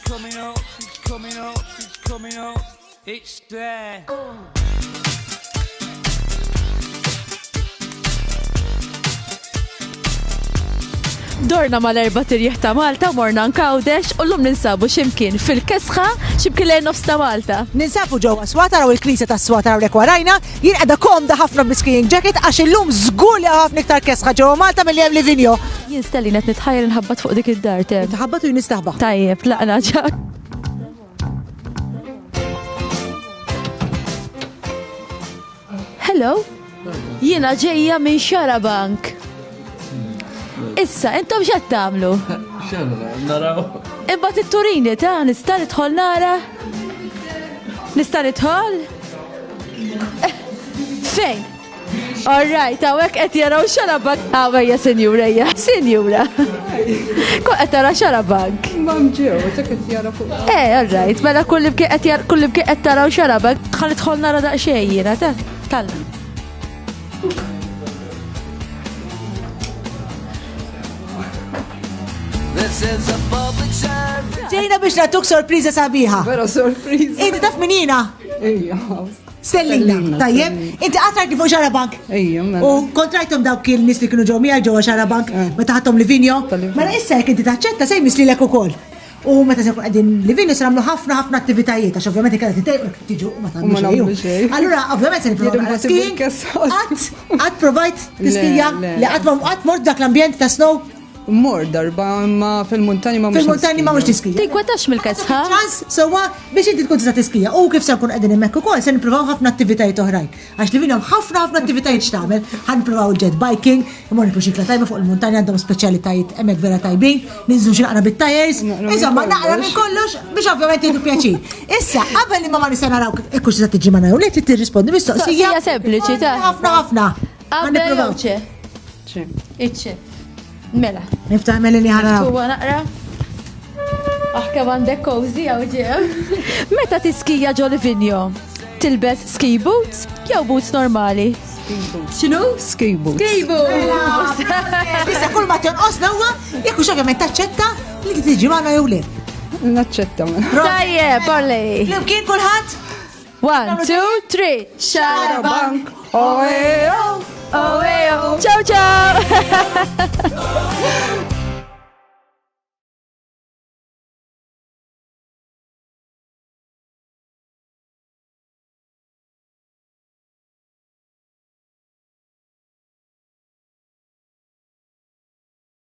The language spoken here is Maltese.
coming up, it's there. Dorna mal-erba tirjieħ ta' Malta morna nkawdex u l-lum ninsabu ximkien fil-kesħa ximkien lejn nofs ta' Malta. Ninsabu ġewwa Swatara u l-Knisja ta' Swatara rek warajna, jien qiegħda komda ħafna bl-skiing jacket għax illum żgur li ħafna iktar kesħa ġewwa Malta milli hemm Livigno. Jien stelli qed nitħajjel inħabbat fuq dik id-dar tem. Taħabbat u jien nistaħba. Tajjeb, laqna ġak. Hello, jiena ġejja minn Xarabank. Issa, intom x'qed tagħmlu? Naraw. Imbagħad it-turini ta' nista' nidħol nara? Nista' nidħol? Fejn? All right, hawnhekk qed jaraw Xarabank. Hija sinjura, sinjura. Kont qed tara Xarabank. Mam ġew, dak qed jara fuq. All right, mela kull imkien qed taraw Xarabank. Ħa nidħol nara daqsxejn jiena talla. Ġejna biex natuk sorpriża sabiħa. Vera sorpriża. Inti taf min jiena? Ejja. Stellina, tajjeb. Inti qatt fuq Xarabank. Ejja, mela. U kontrajtom dawk il-nies li kienu ġew miegħek ġewwa Xarabank meta ħadhom Livigno. Mela issa jekk inti taċċetta se jmislilek ukoll. U meta se nkun qegħdin Livigno se nagħmlu ħafna attivitajiet għax ovvjament kellha titejqu tiġu ma tagħmlu xejn. Allura ovvjament se nippruvaw nagħmlu skiing. Qatt provajt tiskija li qatt mort dak l-ambjent ta' snow. Mor darba ma fil-muntani ma fil-muntani ma mhux tiskija. Tinkwetax mill-kesħa? ċans sewwa biex inti tkun tista' tiskija. U kif se nkun qegħdin hemmhekk ukoll se nippruvaw ħafna attivitajiet oħrajn. Għax li vinhom ħafna attivitajiet x'tagħmel. Ħan nippruvaw jet biking, imorru biex tajba fuq il-muntani għandhom speċjalitajiet hemmhekk vera tajbin, ninżlu xi naqra bit-tajers, insomma naqra minn kollox biex ovvjament jieħdu pjaċir. Issa qabel li ma nista' naraw hekk se tiġi ma naraw li trid tirrispondi mistoqsija. Sempliċi ta' ħafna. Qabel iċċe. Mela. Niftaħ meli li ħana. Tuwa naqra. Kemm għandek cozy għaw ġew. Meta tiskija ġo Livigno, tilbes ski boots jew boots normali? X'inhu? Ski boots. Ski boots. Issa kull ma tonqosna huwa jekk hux ovvjament taċċetta li tiġi magħna jew le. Naċċetta. Tajjeb, Orlej. Flimkien kulħadd? 1, 2, 3. Xarabank. Oh, Ciao ciao.